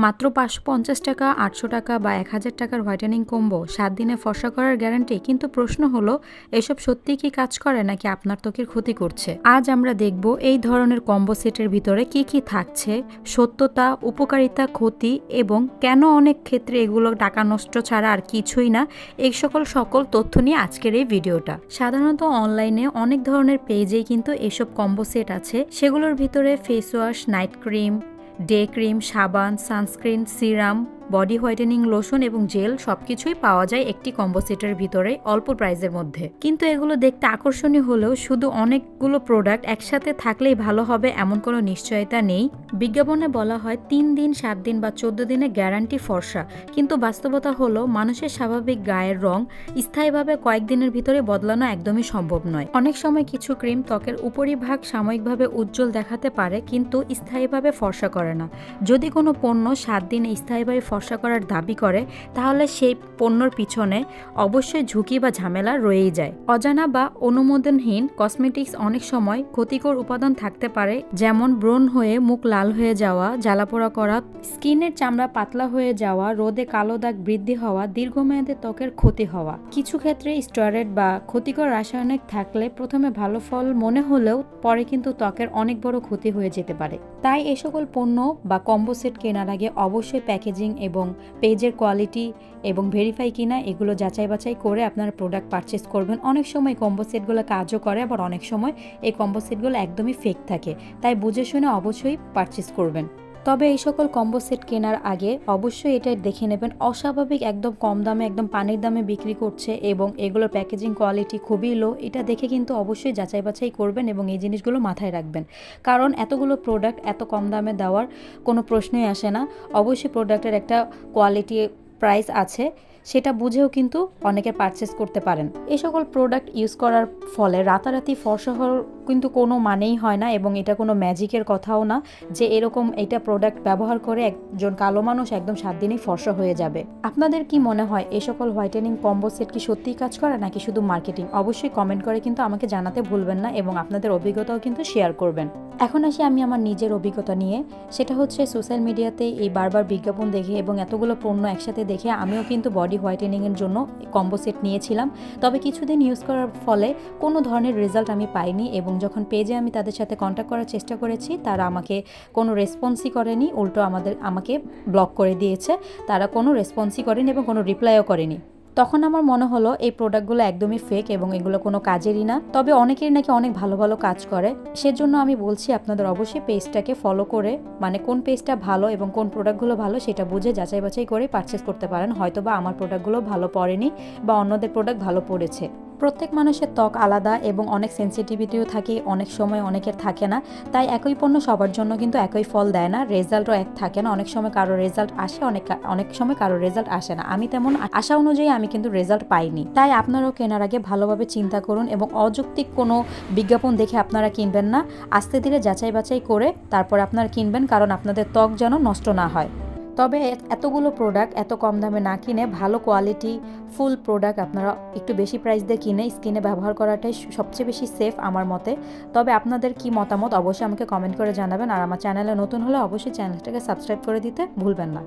মাত্র ৫৫০ টাকা, ৮০০ টাকা বা ১,০০০ টাকার হোয়াইটেনিং কম্বো ৭ দিনে ফর্সা করার গ্যারান্টি। কিন্তু প্রশ্ন হলো, এসব সত্যিই কি কাজ করে নাকি আপনার ত্বকের ক্ষতি করছে? আজ আমরা দেখব এই ধরনের কম্বো সেটের ভিতরে কি কি থাকছে, সত্যতা, উপকারিতা, ক্ষতি এবং কেন অনেক ক্ষেত্রে এগুলো টাকা নষ্ট ছাড়া আর কিছুই না। এই সকল তথ্য নিয়ে আজকের এই ভিডিওটা। সাধারণত অনলাইনে অনেক ধরনের পেজেই কিন্তু এসব কম্বো সেট আছে। সেগুলোর ভিতরে face wash, night cream, day cream, সাবান, sunscreen, serum, body whitening lotion এবং জেল সবকিছুই পাওয়া যায় একটি কম্বো সেটের ভিতরে অল্প প্রাইসের মধ্যে। কিন্তু এগুলো দেখতে আকর্ষণীয় হলেও শুধু অনেকগুলো প্রোডাক্ট একসাথে থাকলেই ভালো হবে এমন কোনো নিশ্চয়তা নেই। বিজ্ঞাপনে বলা হয় 3 দিন, 7 দিন বা 14 দিনে গ্যারান্টি ফর্সা, কিন্তু বাস্তবতা হলো মানুষের স্বাভাবিক গায়ের রং স্থায়ীভাবে কয়েকদিনের ভিতরে বদলানো একদমই সম্ভব নয়। অনেক সময় কিছু ক্রিম ত্বকের উপরিভাগ সাময়িকভাবে উজ্জ্বল দেখাতে পারে কিন্তু স্থায়ীভাবে ফর্সা করে না। যদি কোনো পণ্য 7 দিনে স্থায়ীভাবে ফর্সা করার দাবি করে, তাহলে সেই পণ্যর পিছনে অবশ্যই ঝুঁকি বা ঝামেলা রয়েই যায়। অজানা বা অনুমোদনহীন কসমেটিক্স অনেক সময় ক্ষতিকর উপাদান থাকতে পারে, যেমন ব্রণ হয়ে মুখ লাল হয়ে যাওয়া, জ্বালাপোড়া করা, স্কিনের চামড়া পাতলা হয়ে যাওয়া, রোদে কালো দাগ বৃদ্ধি হওয়া, দীর্ঘমেয়াদে ত্বকের ক্ষতি হওয়া। কিছু ক্ষেত্রে স্টেরয়েড বা ক্ষতিকর রাসায়নিক থাকলে প্রথমে ভালো ফল মনে হলেও পরে কিন্তু ত্বকের অনেক বড় ক্ষতি হয়ে যেতে পারে। তাই এই সকল পণ্য বা কম্বো সেট কেনার আগে অবশ্যই প্যাকেজিং এবং পেজের কোয়ালিটি এবং ভেরিফাই কিনা এগুলো যাচাই বাছাই করে আপনারা প্রোডাক্ট পারচেস করবেন। অনেক সময় কম্বো সেটগুলো কাজও করে, আবার অনেক সময় এই কম্বো সেটগুলো একদমই ফেক থাকে। তাই বুঝে শুনে অবশ্যই পারচেস করবেন। তবে এই সকল কম্বো সেট কেনার আগে অবশ্যই এটা দেখে নেবেন অস্বাভাবিক একদম কম দামে, একদম পানির দামে বিক্রি করছে এবং এগুলোর প্যাকেজিং কোয়ালিটি খুবই লো। এটা দেখে কিন্তু অবশ্যই যাচাই বাছাই করবেন এবং এই জিনিসগুলো মাথায় রাখবেন, কারণ এতগুলো প্রোডাক্ট এত কম দামে দেওয়ার কোনো প্রশ্নই আসে না। অবশ্যই প্রোডাক্টের একটা কোয়ালিটি প্রাইস আছে, সেটা বুঝেও কিন্তু অনেকে পারচেস করতে পারেন। এই সকল প্রোডাক্ট ইউজ করার ফলে রাতারাতি ফর্সা হওয়ার কিন্তু কোনো মানেই হয় না এবং এটা কোনো ম্যাজিকের কথাও না যে এরকম এটা প্রোডাক্ট ব্যবহার করে একজন কালো মানুষ একদম 7 দিনেই ফর্সা হয়ে যাবে। আপনাদের কি মনে হয় এই সকল হোয়াইটেনিং কম্বো সেট কি সত্যিই কাজ করে নাকি শুধু মার্কেটিং? অবশ্যই কমেন্ট করে কিন্তু আমাকে জানাতে ভুলবেন না এবং আপনাদের অভিজ্ঞতাও কিন্তু শেয়ার করবেন। এখন আসি আমি আমার নিজের অভিজ্ঞতা নিয়ে। সেটা হচ্ছে সোশ্যাল মিডিয়াতে এই বারবার বিজ্ঞাপন দেখে এবং এতগুলো পণ্য একসাথে দেখে আমিও কিন্তু বডি হোয়াইটেনিংয়ের জন্য কম্বো সেট নিয়েছিলাম। তবে কিছুদিন ইউজ করার ফলে কোনো ধরনের রেজাল্ট আমি পাইনি এবং যখন পেজে আমি তাদের সাথে কন্ট্যাক্ট করার চেষ্টা করেছি, তারা আমাকে কোনো রেসপন্সই করেনি, উল্টো আমাকে ব্লক করে দিয়েছে। তারা কোনো রেসপন্সই করেনি এবং কোনো রিপ্লাইও করেনি। তখন আমার মনে হলো এই প্রোডাক্টগুলো একদমই ফেক এবং এগুলো কোনো কাজেরই না। তবে অনেকেরই নাকি অনেক ভালো ভালো কাজ করে। সেজন্য আমি বলছি আপনাদের অবশ্যই পেজটাকে ফলো করে, মানে কোন পেজটা ভালো এবং কোন প্রোডাক্টগুলো ভালো সেটা বুঝে যাচাই বাছাই করে পারচেস করতে পারেন। হয়তোবা আমার প্রোডাক্টগুলো ভালো পড়েনি বা অন্যদের প্রোডাক্ট ভালো পড়েছে। প্রত্যেক মানুষের ত্বক আলাদা এবং অনেক সেন্সিটিভিটিও থাকে, অনেক সময় অনেকের থাকে না। তাই একই পণ্য সবার জন্য কিন্তু একই ফল দেয় না, রেজাল্টও এক থাকে না। অনেক সময় কারো রেজাল্ট আসে, অনেক সময় কারো রেজাল্ট আসে না। আমি তেমন আশা অনুযায়ী আমি কিন্তু রেজাল্ট পাইনি। তাই আপনারাও কেনার আগে ভালোভাবে চিন্তা করুন এবং অযৌক্তিক কোনো বিজ্ঞাপন দেখে আপনারা কিনবেন না। আস্তে ধীরে যাচাই বাছাই করে তারপর আপনারা কিনবেন, কারণ আপনাদের ত্বক যেন নষ্ট না হয়। তবে এতগুলো প্রোডাক্ট এত কম দামে না কিনে ভালো কোয়ালিটি ফুল প্রোডাক্ট আপনারা একটু বেশি প্রাইস দিয়ে কিনে স্কিনে ব্যবহার করাটাই সবচেয়ে বেশি সেফ আমার মতে। তবে আপনাদের কি মতামত অবশ্যই আমাকে কমেন্ট করে জানাবেন, আর আমার চ্যানেলে নতুন হলে অবশ্যই চ্যানেলটাকে সাবস্ক্রাইব করে দিতে ভুলবেন না।